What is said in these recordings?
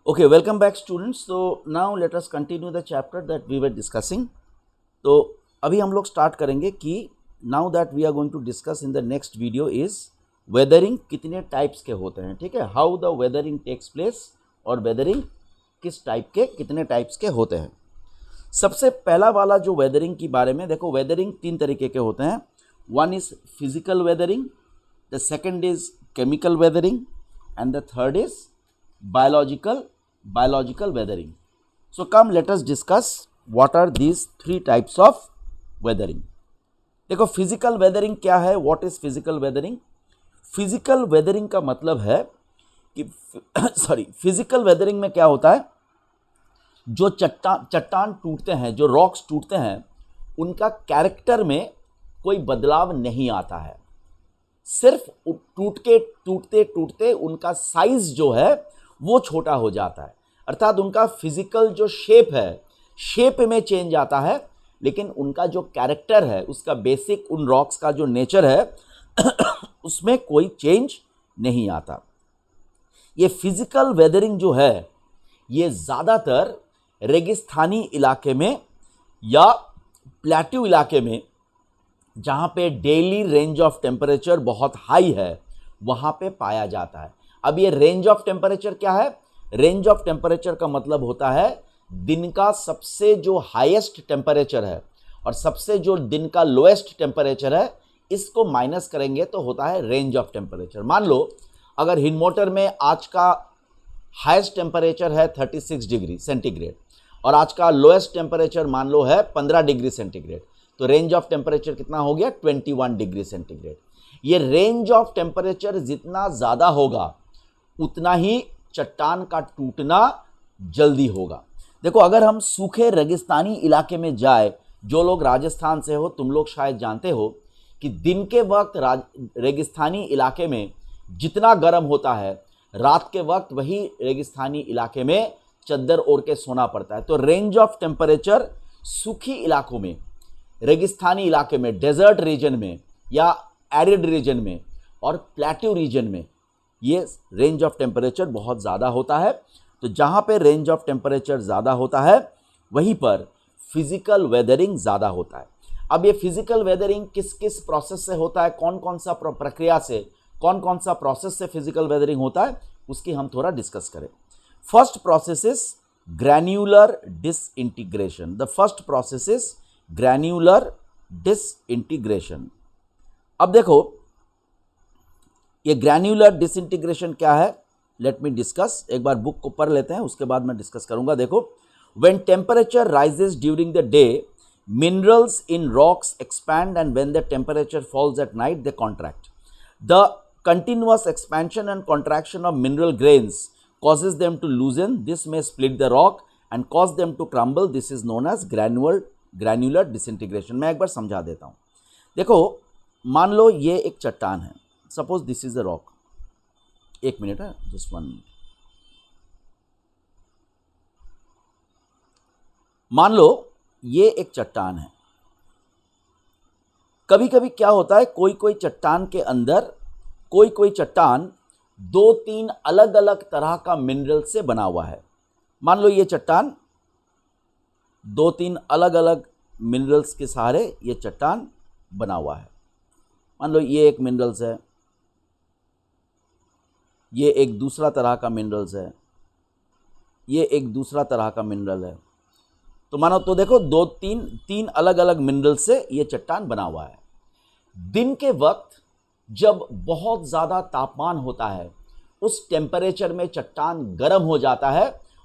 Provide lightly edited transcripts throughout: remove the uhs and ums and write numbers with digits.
Okay, welcome back students. So now let us continue the chapter that we were discussing. तो अभी हम लोग start करेंगे कि now that we are going to discuss in the next video is weathering कितने types के होते हैं, ठीक है, how the weathering takes place और वेदरिंग किस टाइप के कितने टाइप्स के होते हैं। सबसे पहला वाला जो वेदरिंग के बारे में देखो, वेदरिंग तीन तरीके के होते हैं। One is physical weathering, the second is chemical weathering and the third is biological weathering. So come let us discuss what are these three types of weathering. देखो फिजिकल वेदरिंग क्या है, what is physical weathering. Physical weathering का मतलब है कि physical weathering में क्या होता है, जो चट्टान टूटते हैं, जो रॉक्स टूटते हैं, उनका कैरेक्टर में कोई बदलाव नहीं आता है, सिर्फ टूटते टूटते उनका साइज जो है वो छोटा हो जाता है, अर्थात उनका फिजिकल जो शेप है, शेप में चेंज आता है, लेकिन उनका जो कैरेक्टर है, उसका बेसिक उन रॉक्स का जो नेचर है उसमें कोई चेंज नहीं आता। ये फिजिकल वेदरिंग जो है ये ज़्यादातर रेगिस्तानी इलाके में या प्लेट्यू इलाके में, जहाँ पे डेली रेंज ऑफ टेम्परेचर बहुत हाई है, वहाँ पे पाया जाता है। अब ये रेंज ऑफ टेम्परेचर क्या है, रेंज ऑफ टेम्परेचर का मतलब होता है दिन का सबसे जो हाईएस्ट टेम्परेचर है और सबसे जो दिन का लोएस्ट टेम्परेचर है, इसको माइनस करेंगे तो होता है रेंज ऑफ टेम्परेचर। मान लो अगर हिनमोटर में आज का हाईएस्ट टेम्परेचर है 36 डिग्री सेंटीग्रेड और आज का लोएस्ट टेम्परेचर मान लो है 15 डिग्री सेंटीग्रेड, तो रेंज ऑफ टेम्परेचर कितना हो गया, 21 डिग्री सेंटीग्रेड। ये रेंज ऑफ टेम्परेचर जितना ज़्यादा होगा उतना ही चट्टान का टूटना जल्दी होगा। देखो अगर हम सूखे रेगिस्तानी इलाके में जाए, जो लोग राजस्थान से हो तुम लोग शायद जानते हो कि दिन के वक्त रेगिस्तानी इलाके में जितना गर्म होता है, रात के वक्त वही रेगिस्तानी इलाके में चद्दर ओढ़ के सोना पड़ता है। तो रेंज ऑफ टेम्परेचर सूखी इलाकों में, रेगिस्तानी इलाके में, डेजर्ट रीजन में या एरिड रीजन में और प्लेट्यू रीजन में ये रेंज ऑफ टेम्परेचर बहुत ज़्यादा होता है। तो जहाँ पे रेंज ऑफ टेम्परेचर ज़्यादा होता है वहीं पर फिजिकल वेदरिंग ज़्यादा होता है। अब ये फिजिकल वेदरिंग किस किस प्रोसेस से होता है, कौन कौन सा प्रक्रिया से, कौन कौन सा प्रोसेस से फिजिकल वेदरिंग होता है, उसकी हम थोड़ा डिस्कस करें। First process is granular disintegration. The first process is granular disintegration. अब देखो ये ग्रैन्युलर डिसइंटीग्रेशन क्या है, लेट मी डिस्कस। एक बार बुक को पढ़ लेते हैं, उसके बाद मैं डिस्कस करूंगा। देखो, when temperature rises during the day, minerals in rocks expand and when the temperature falls at night they contract. The continuous expansion and contraction of mineral grains causes them to loosen. This may split the rock and cause them to crumble. This is known as granular disintegration. मैं एक बार समझा देता हूँ। देखो मान लो ये एक चट्टान है, suppose this is a rock. एक मिनट है, जस्ट 1 मिनट। मान लो ये एक चट्टान है। कभी कभी क्या होता है, कोई कोई चट्टान के अंदर, कोई चट्टान 2-3 अलग अलग तरह का मिनरल से बना हुआ है। मान लो ये चट्टान 2-3 अलग अलग मिनरल्स के सहारे ये चट्टान बना हुआ है। मान लो ये एक मिनरल्स है, ये एक दूसरा तरह का मिनरल्स है, ये एक दूसरा तरह का मिनरल है। तो मानो तो देखो 2-3 अलग अलग मिनरल से ये चट्टान बना हुआ है। दिन के वक्त जब बहुत ज़्यादा तापमान होता है, उस टेम्परेचर में चट्टान गर्म हो जाता है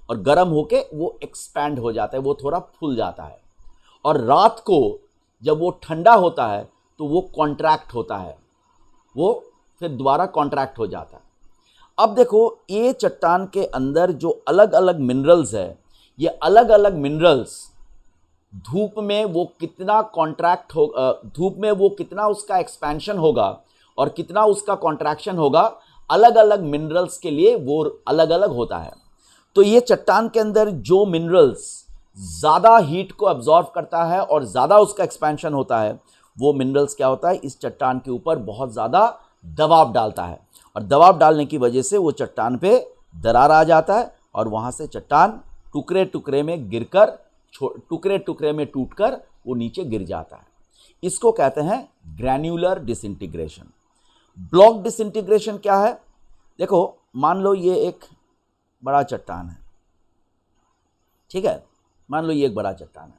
और गर्म होके वो एक्सपैंड हो जाता है, वो थोड़ा फूल जाता है। और रात को जब वो ठंडा होता है तो वो कॉन्ट्रैक्ट होता है, वो फिर दोबारा कॉन्ट्रैक्ट हो जाता है। अब देखो ये चट्टान के अंदर जो अलग अलग मिनरल्स है, ये अलग अलग मिनरल्स धूप में वो कितना कॉन्ट्रैक्ट हो, धूप में वो कितना उसका एक्सपेंशन होगा और कितना उसका कॉन्ट्रैक्शन होगा, अलग अलग मिनरल्स के लिए वो अलग अलग होता है। तो ये चट्टान के अंदर जो मिनरल्स ज़्यादा हीट को एब्जॉर्व करता है और ज़्यादा उसका एक्सपेंशन होता है, वो मिनरल्स क्या होता है, इस चट्टान के ऊपर बहुत ज़्यादा दबाव डालता है और दबाव डालने की वजह से वो चट्टान पे दरार आ जाता है और वहाँ से चट्टान टुकड़े टुकड़े में गिरकर, टुकड़े टुकड़े में टूटकर वो नीचे गिर जाता है। इसको कहते हैं ग्रैन्युलर डिसइंटीग्रेशन। ब्लॉक डिसइंटीग्रेशन क्या है? देखो, मान लो ये एक बड़ा चट्टान है, ठीक है, मान लो ये एक बड़ा चट्टान है।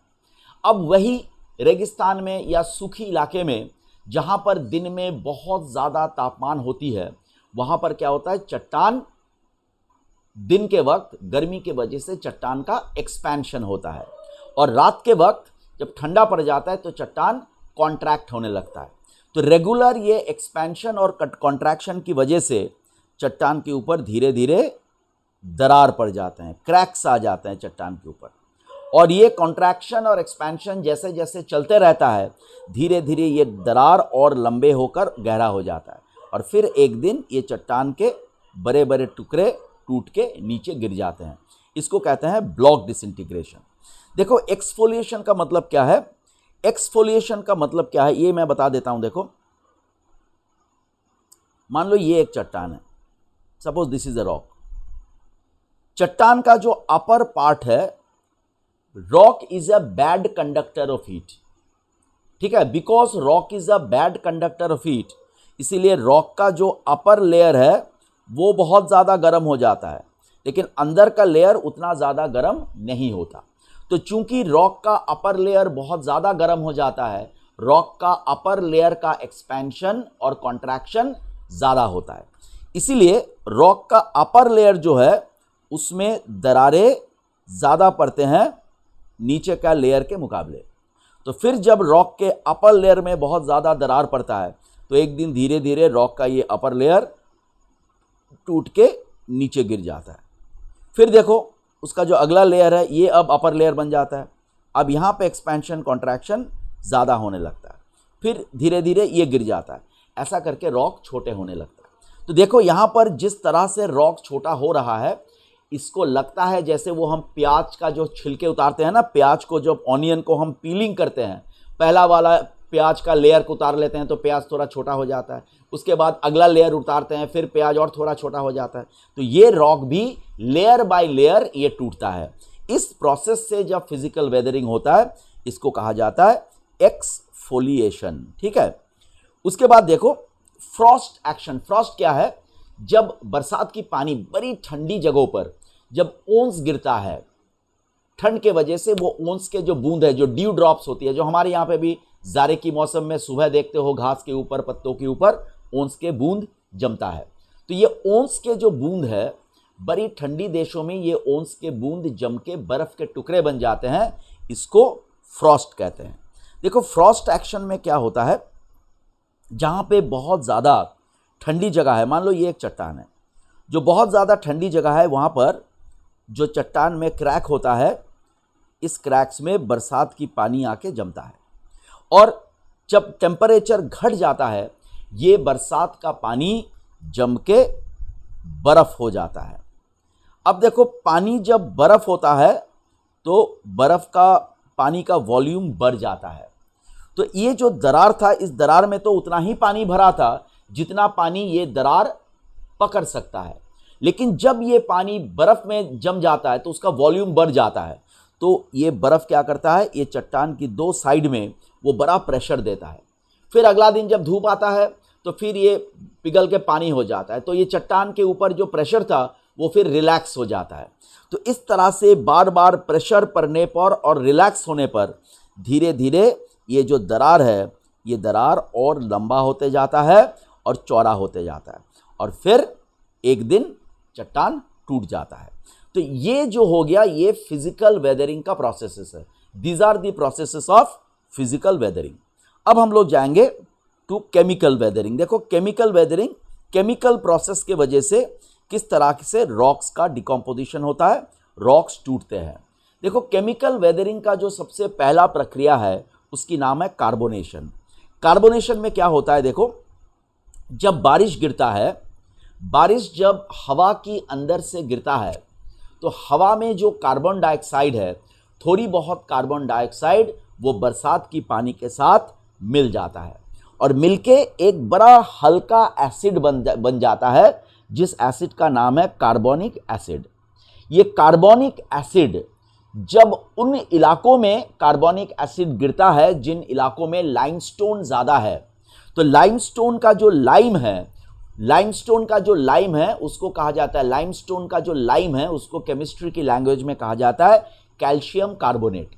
अब वही रेगिस्तान में या सूखी इलाके में जहाँ पर दिन में बहुत ज़्यादा तापमान होती है, वहाँ पर क्या होता है, चट्टान दिन के वक्त गर्मी के वजह से चट्टान का एक्सपेंशन होता है, और रात के वक्त जब ठंडा पड़ जाता है तो चट्टान कॉन्ट्रैक्ट होने लगता है। तो रेगुलर ये एक्सपेंशन और कॉन्ट्रैक्शन की वजह से चट्टान के ऊपर धीरे धीरे दरार पड़ जाते हैं, क्रैक्स आ जाते हैं चट्टान के ऊपर। और ये कॉन्ट्रैक्शन और एक्सपेंशन जैसे जैसे चलते रहता है, धीरे धीरे ये दरार और लंबे होकर गहरा हो जाता है, और फिर एक दिन ये चट्टान के बड़े बड़े टुकड़े टूट के नीचे गिर जाते हैं। इसको कहते हैं ब्लॉक डिसइंटीग्रेशन। देखो, एक्सफोलिएशन का मतलब क्या है? एक्सफोलिएशन का मतलब क्या है ये मैं बता देता हूं। देखो, मान लो ये एक चट्टान है, suppose this is a rock. चट्टान का जो अपर पार्ट है, rock is a bad conductor of heat, ठीक है, because rock is a bad conductor of heat, इसीलिए रॉक का जो अपर लेयर है वो बहुत ज़्यादा गर्म हो जाता है, लेकिन अंदर का लेयर उतना ज़्यादा गर्म नहीं होता। तो चूंकि रॉक का अपर लेयर बहुत ज़्यादा गर्म हो जाता है, रॉक का अपर लेयर का एक्सपेंशन और कॉन्ट्रैक्शन ज़्यादा होता है, इसीलिए रॉक का अपर लेयर जो है उसमें दरारें ज़्यादा पड़ते हैं नीचे का लेयर के मुकाबले। तो फिर जब रॉक के अपर लेयर में बहुत ज़्यादा दरार पड़ता है तो एक दिन धीरे धीरे रॉक का ये अपर लेयर टूट के नीचे गिर जाता है। फिर देखो, उसका जो अगला लेयर है ये अब अपर लेयर बन जाता है। अब यहाँ पे एक्सपेंशन कॉन्ट्रैक्शन ज़्यादा होने लगता है, फिर धीरे धीरे ये गिर जाता है। ऐसा करके रॉक छोटे होने लगता है। तो देखो, यहाँ पर जिस तरह से रॉक छोटा हो रहा है, इसको लगता है जैसे वो हम प्याज का जो छिलके उतारते हैं ना, प्याज को जब ऑनियन को हम पीलिंग करते हैं, पहला वाला प्याज का लेयर को उतार लेते हैं तो प्याज थोड़ा छोटा हो जाता है, उसके बाद अगला लेयर उतारते हैं, फिर प्याज और थोड़ा छोटा हो जाता है। तो ये रॉक भी लेयर बाय लेयर ये टूटता है। इस प्रोसेस से जब फिजिकल वेदरिंग होता है, इसको कहा जाता है एक्सफोलिएशन, ठीक है। उसके बाद देखो, फ्रॉस्ट एक्शन। फ्रॉस्ट क्या है? जब बरसात की पानी बड़ी ठंडी जगहों पर जब ओन्स गिरता है, ठंड के वजह से वो ओन्स के जो बूंद है, जो ड्यू ड्रॉप्स होती है, जो हमारे यहाँ पे भी जाड़े की मौसम में सुबह देखते हो घास के ऊपर, पत्तों के ऊपर ओन्स के बूंद जमता है। तो ये ओन्स के जो बूंद है, बड़ी ठंडी देशों में ये ओन्स के बूंद जम के बर्फ के टुकड़े बन जाते हैं, इसको फ्रॉस्ट कहते हैं। देखो, फ्रॉस्ट एक्शन में क्या होता है, जहाँ पे बहुत ज़्यादा ठंडी जगह है, मान लो ये एक चट्टान है, जो बहुत ज़्यादा ठंडी जगह है, वहाँ पर जो चट्टान में क्रैक होता है, इस क्रैक्स में बरसात की पानी आके जमता है, और जब टेम्परेचर घट जाता है, ये बरसात का पानी जम के बर्फ़ हो जाता है। अब देखो, पानी जब बर्फ़ होता है तो बर्फ़ का पानी का वॉल्यूम बढ़ जाता है। तो ये जो दरार था, इस दरार में तो उतना ही पानी भरा था जितना पानी ये दरार पकड़ सकता है, लेकिन जब ये पानी बर्फ़ में जम जाता है तो उसका वॉल्यूम बढ़ जाता है। तो ये बर्फ़ क्या करता है, ये चट्टान की दो साइड में वो बड़ा प्रेशर देता है। फिर अगला दिन जब धूप आता है तो फिर ये पिघल के पानी हो जाता है, तो ये चट्टान के ऊपर जो प्रेशर था वो फिर रिलैक्स हो जाता है। तो इस तरह से बार बार प्रेशर पड़ने पर और रिलैक्स होने पर धीरे धीरे ये जो दरार है, ये दरार और लंबा होते जाता है और चौड़ा होते जाता है, और फिर एक दिन चट्टान टूट जाता है। तो ये जो हो गया, ये फिजिकल वेदरिंग का प्रोसेसेस है। These are the processes of physical weathering. अब हम लोग जाएंगे टू केमिकल वेदरिंग। देखो, केमिकल वेदरिंग, केमिकल प्रोसेस के वजह से किस तरह से रॉक्स का डिकम्पोजिशन होता है, रॉक्स टूटते हैं। देखो, केमिकल वेदरिंग का जो सबसे पहला प्रक्रिया है उसकी नाम है कार्बोनेशन। कार्बोनेशन में क्या होता है, देखो, जब बारिश गिरता है, बारिश जब हवा की अंदर से गिरता है तो हवा में जो कार्बन डाइऑक्साइड है, थोड़ी बहुत कार्बन डाइऑक्साइड वो बरसात की पानी के साथ मिल जाता है, और मिलके एक बड़ा हल्का एसिड बन जाता है, जिस एसिड का नाम है कार्बोनिक एसिड। ये कार्बोनिक एसिड जब उन इलाकों में कार्बोनिक एसिड गिरता है जिन इलाकों में लाइमस्टोन ज़्यादा है, तो लाइमस्टोन का जो लाइम है उसको कहा जाता है, लाइमस्टोन का जो लाइम है उसको केमिस्ट्री की लैंग्वेज में कहा जाता है कैल्शियम कार्बोनेट।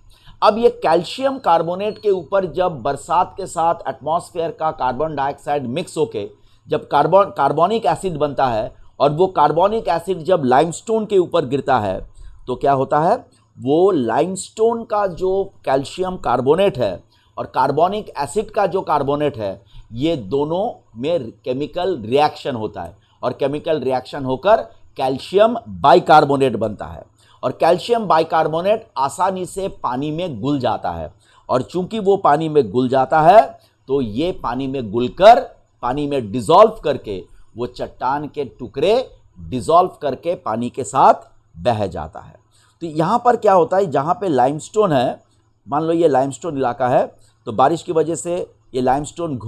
अब ये कैल्शियम कार्बोनेट के ऊपर जब बरसात के साथ एटमॉस्फेयर का कार्बन डाइऑक्साइड मिक्स होके जब कार्बोनिक एसिड बनता है और वो कार्बोनिक एसिड जब लाइमस्टोन के ऊपर गिरता है तो क्या होता है, वो लाइमस्टोन का जो कैल्शियम कार्बोनेट है और कार्बोनिक एसिड का जो कार्बोनेट है, ये दोनों में केमिकल रिएक्शन होता है और केमिकल रिएक्शन होकर कैल्शियम बाइकार्बोनेट बनता है और कैल्शियम बाइकार्बोनेट आसानी से पानी में घुल जाता है और चूंकि वो पानी में घुल जाता है तो ये पानी में घुलकर पानी में डिसॉल्व करके वो चट्टान के टुकड़े डिसॉल्व करके पानी के साथ बह जाता है। तो यहाँ पर क्या होता है, जहाँ पे लाइमस्टोन है, मान लो ये लाइमस्टोन इलाका है, तो बारिश की वजह से ये लाइमस्टोन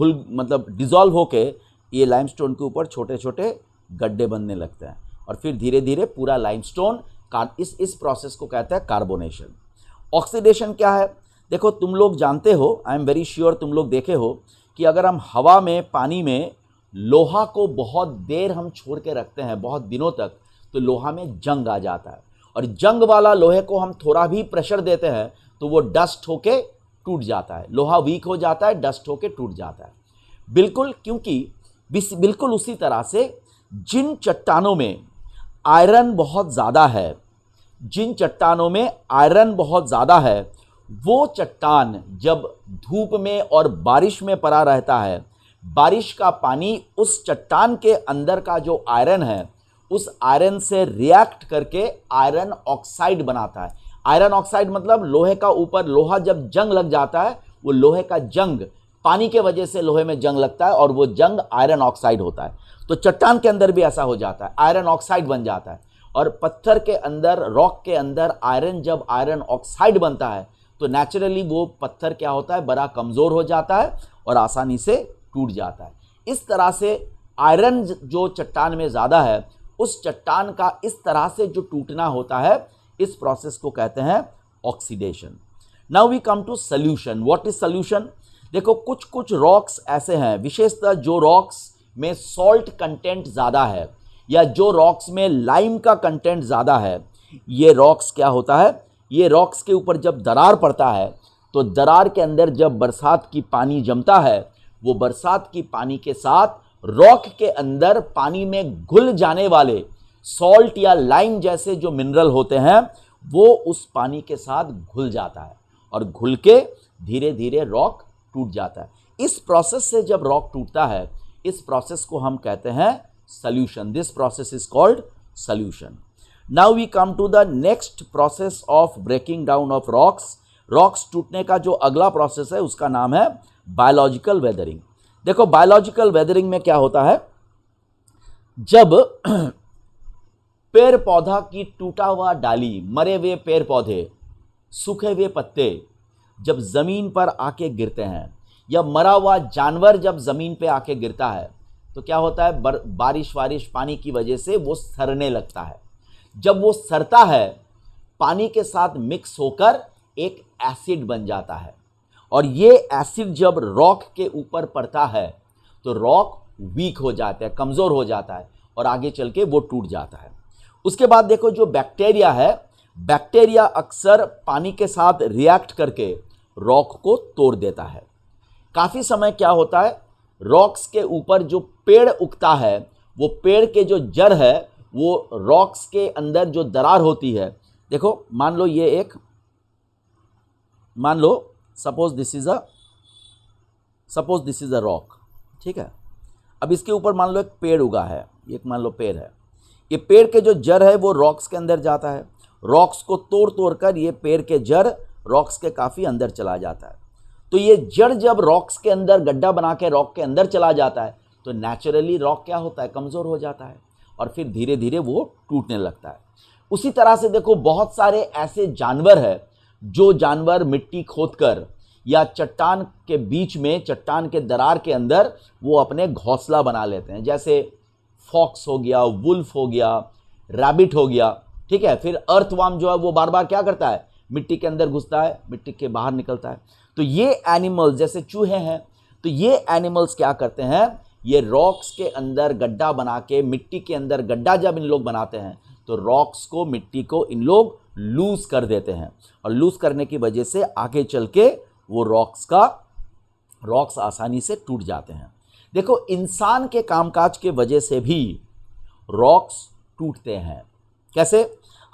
डिसॉल्व होके ये लाइमस्टोन के ऊपर छोटे छोटे गड्ढे बनने लगते हैं और फिर धीरे धीरे पूरा लाइमस्टोन इस प्रोसेस को कहते हैं कार्बोनेशन। ऑक्सीडेशन क्या है, देखो तुम लोग जानते हो, आई एम वेरी श्योर तुम लोग देखे हो कि अगर हम हवा में पानी में लोहा को बहुत देर हम छोड़ के रखते हैं, बहुत दिनों तक, तो लोहा में जंग आ जाता है और जंग वाला लोहे को हम थोड़ा भी प्रेशर देते हैं तो वो डस्ट होके टूट जाता है, लोहा वीक हो जाता है, डस्ट होके टूट जाता है। बिल्कुल उसी तरह से जिन चट्टानों में आयरन बहुत ज़्यादा है, वो चट्टान जब धूप में और बारिश में पड़ा रहता है, बारिश का पानी उस चट्टान के अंदर का जो आयरन है उस आयरन से रिएक्ट करके आयरन ऑक्साइड बनाता है। आयरन ऑक्साइड मतलब लोहे का ऊपर, लोहा जब जंग लग जाता है, वो लोहे का जंग, पानी के वजह से लोहे में जंग लगता है और वो जंग आयरन ऑक्साइड होता है। तो चट्टान के अंदर भी ऐसा हो जाता है, आयरन ऑक्साइड बन जाता है और पत्थर के अंदर, रॉक के अंदर जब आयरन ऑक्साइड बनता है तो नेचुरली वो पत्थर क्या होता है, बड़ा कमज़ोर हो जाता है और आसानी से टूट जाता है। इस तरह से आयरन जो चट्टान में ज़्यादा है, उस चट्टान का इस तरह से जो टूटना होता है, इस प्रोसेस को कहते हैं oxidation. Now we come to solution. What is solution? देखो कुछ रॉक्स ऐसे हैं, विशेषतः जो रॉक्स में सॉल्ट कंटेंट ज़्यादा है या जो रॉक्स में लाइम का कंटेंट ज़्यादा है, ये रॉक्स क्या होता है, ये रॉक्स के ऊपर जब दरार पड़ता है तो दरार के अंदर जब बरसात की पानी जमता है, वो बरसात की पानी के साथ रॉक के अंदर पानी में घुल जाने वाले सॉल्ट या लाइम जैसे जो मिनरल होते हैं वो उस पानी के साथ घुल जाता है और घुल के धीरे धीरे रॉक टूट जाता है। इस प्रोसेस से जब रॉक टूटता है, इस प्रोसेस को हम कहते हैं solution. This process is called solution. Now we come to the next process of breaking down of rocks. Rocks टूटने का जो अगला प्रोसेस है उसका नाम है बायोलॉजिकल वेदरिंग। देखो बायोलॉजिकल वेदरिंग में क्या होता है, जब पेड़ पौधा की टूटा हुआ डाली, मरे हुए पेड़ पौधे, सूखे हुए पत्ते जब ज़मीन पर आके गिरते हैं या मरा हुआ जानवर जब ज़मीन पे आके गिरता है तो क्या होता है, बारिश पानी की वजह से वो सड़ने लगता है। जब वो सड़ता है, पानी के साथ मिक्स होकर एक एसिड बन जाता है और ये एसिड जब रॉक के ऊपर पड़ता है तो रॉक वीक हो जाता है, कमज़ोर हो जाता है और आगे चल के वो टूट जाता है। उसके बाद देखो जो बैक्टीरिया है, बैक्टीरिया अक्सर पानी के साथ रिएक्ट करके रॉक को तोड़ देता है। काफ़ी समय क्या होता है, रॉक्स के ऊपर जो पेड़ उगता है, वो पेड़ के जो जड़ है वो रॉक्स के अंदर जो दरार होती है, देखो मान लो ये एक, मान लो suppose this is a rock, ठीक है। अब इसके ऊपर मान लो एक पेड़ उगा है, एक मान लो पेड़ है, ये पेड़ के जो जड़ है वो रॉक्स के अंदर जाता है, रॉक्स को तोड़ तोड़ कर ये पेड़ के जड़ रॉक्स के काफ़ी अंदर चला जाता है। तो ये जड़ जब रॉक्स के अंदर गड्ढा बना के रॉक के अंदर चला जाता है तो नेचुरली रॉक क्या होता है, कमज़ोर हो जाता है और फिर धीरे धीरे वो टूटने लगता है। उसी तरह से देखो बहुत सारे ऐसे जानवर हैं जो जानवर मिट्टी खोदकर या चट्टान के बीच में, चट्टान के दरार के अंदर वो अपने घोंसला बना लेते हैं, जैसे फॉक्स हो गया, वुल्फ हो गया, रैबिट हो गया, ठीक है। फिर अर्थवर्म जो है वो बार बार क्या करता है, मिट्टी के अंदर घुसता है, मिट्टी के बाहर निकलता है। तो ये एनिमल्स जैसे चूहे हैं, तो ये एनिमल्स क्या करते हैं, ये रॉक्स के अंदर गड्ढा बना के, मिट्टी के अंदर गड्ढा जब इन लोग बनाते हैं तो रॉक्स को, मिट्टी को इन लोग लूज कर देते हैं, और लूज करने की वजह से आगे चल के वो रॉक्स आसानी से टूट जाते हैं। देखो, इंसान के कामकाज के वजह से भी रॉक्स टूटते हैं। कैसे?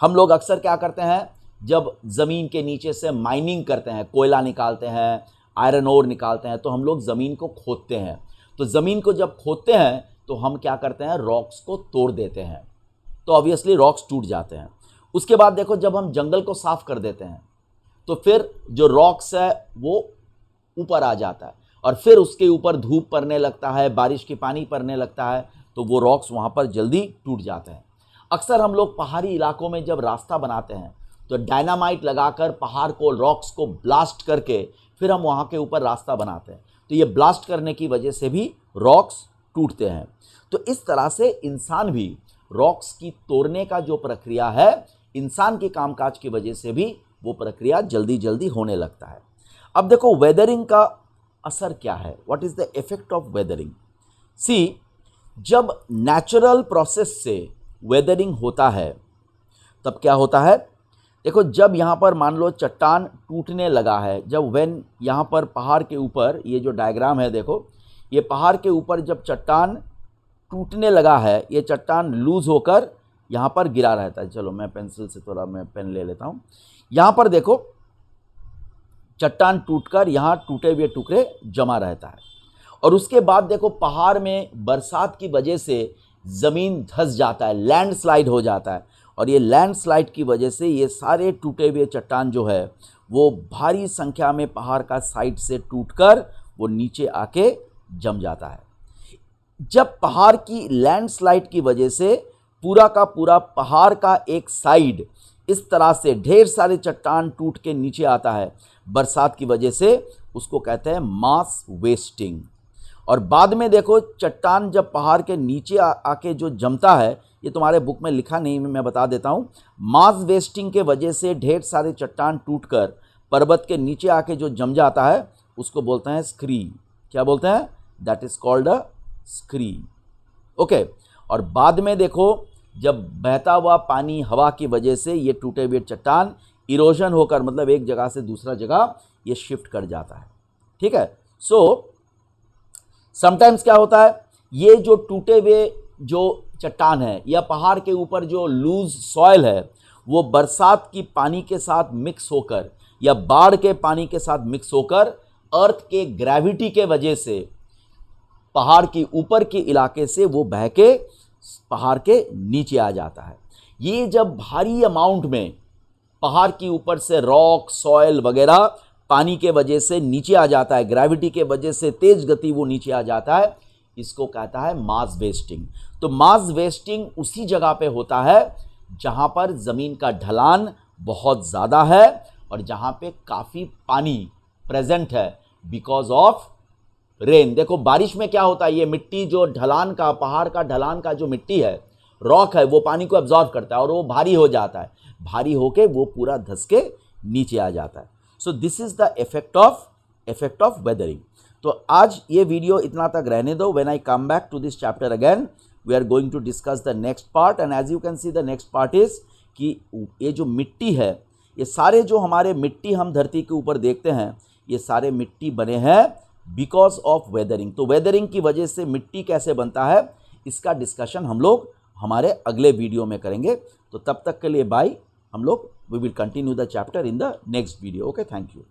हम लोग अक्सर क्या करते हैं, जब ज़मीन के नीचे से माइनिंग करते हैं, कोयला निकालते हैं, आयरन ओर निकालते हैं, तो हम लोग ज़मीन को खोदते हैं। तो ज़मीन को जब खोदते हैं तो हम क्या करते हैं, रॉक्स को तोड़ देते हैं, तो ऑब्वियसली रॉक्स टूट जाते हैं। उसके बाद देखो, जब हम जंगल को साफ़ कर देते हैं तो फिर जो रॉक्स है वो ऊपर आ जाता है, और फिर उसके ऊपर धूप पड़ने लगता है, बारिश की पानी पड़ने लगता है, तो वो रॉक्स वहाँ पर जल्दी टूट जाते हैं। अक्सर हम लोग पहाड़ी इलाकों में जब रास्ता बनाते हैं तो डायनामाइट लगाकर पहाड़ को, रॉक्स को ब्लास्ट करके फिर हम वहाँ के ऊपर रास्ता बनाते हैं। तो ये ब्लास्ट करने की वजह से भी रॉक्स टूटते हैं। तो इस तरह से इंसान भी रॉक्स की तोड़ने का जो प्रक्रिया है, इंसान के कामकाज की वजह से भी वो प्रक्रिया जल्दी जल्दी होने लगता है। अब देखो, वेदरिंग का असर क्या है, what is the effect of weathering. See, जब नेचुरल प्रोसेस से वेदरिंग होता है तब क्या होता है, देखो, जब यहाँ पर मान लो चट्टान टूटने लगा है, जब व्हेन यहाँ पर पहाड़ के ऊपर, ये जो डायग्राम है देखो, ये पहाड़ के ऊपर जब चट्टान टूटने लगा है, ये चट्टान लूज होकर यहाँ पर गिरा रहता है। चलो मैं पेंसिल से थोड़ा मैं पेन ले लेता हूँ। यहाँ पर देखो, चट्टान टूटकर यहाँ टूटे हुए टुकड़े जमा रहता है, और उसके बाद देखो पहाड़ में बरसात की वजह से ज़मीन धंस जाता है, लैंडस्लाइड हो जाता है, और ये लैंडस्लाइड की वजह से ये सारे टूटे हुए चट्टान जो है वो भारी संख्या में पहाड़ का साइड से टूटकर वो नीचे आके जम जाता है। जब पहाड़ की लैंडस्लाइड की वजह से पूरा का पूरा पहाड़ का एक साइड इस तरह से ढेर सारे चट्टान टूट के नीचे आता है बरसात की वजह से, उसको कहते हैं मास वेस्टिंग। और बाद में देखो, चट्टान जब पहाड़ के नीचे आके जो जमता है, ये तुम्हारे बुक में लिखा नहीं, मैं बता देता हूँ। मास वेस्टिंग के वजह से ढेर सारे चट्टान टूटकर पर्वत के नीचे आके जो जम जाता है उसको बोलते हैं स्क्री। क्या बोलते हैं? That is called a scree. Okay. और बाद में देखो, जब बहता हुआ पानी, हवा की वजह से ये टूटे हुए चट्टान इरोजन होकर, मतलब एक जगह से दूसरा जगह ये शिफ्ट कर जाता है। ठीक है। सो समटाइम्स क्या होता है, ये जो टूटे हुए जो चट्टान है या पहाड़ के ऊपर जो लूज सॉइल है, वो बरसात की पानी के साथ मिक्स होकर या बाढ़ के पानी के साथ मिक्स होकर अर्थ के ग्रेविटी के वजह से पहाड़ के ऊपर के इलाके से वो बह के पहाड़ के नीचे आ जाता है। ये जब भारी अमाउंट में पहाड़ के ऊपर से रॉक, सॉइल वगैरह पानी के वजह से नीचे आ जाता है, ग्रेविटी के वजह से तेज गति वो नीचे आ जाता है, इसको कहता है मास वेस्टिंग। तो मास वेस्टिंग उसी जगह पे होता है जहां पर ज़मीन का ढलान बहुत ज़्यादा है और जहां पे काफ़ी पानी प्रेजेंट है बिकॉज ऑफ रेन। देखो, बारिश में क्या होता है, ये मिट्टी जो ढलान का, पहाड़ का ढलान का जो मिट्टी है, रॉक है, वो पानी को एब्जॉर्ब करता है और वो भारी हो जाता है, भारी होके वो पूरा धंस के नीचे आ जाता है। So this is the effect of weathering. तो आज ये वीडियो इतना तक रहने दो। When I come back to this chapter again, we are going to discuss the next part, and as you can see the next part is कि ये जो मिट्टी है, ये सारे जो हमारे मिट्टी हम धरती के ऊपर देखते हैं, ये सारे मिट्टी बने हैं बिकॉज ऑफ वेदरिंग। तो वेदरिंग की वजह से मिट्टी कैसे बनता है, इसका डिस्कशन हम लोग हमारे अगले वीडियो में करेंगे। तो तब तक के लिए बाय। हम लोग we will continue the chapter in the next video. Okay, thank you.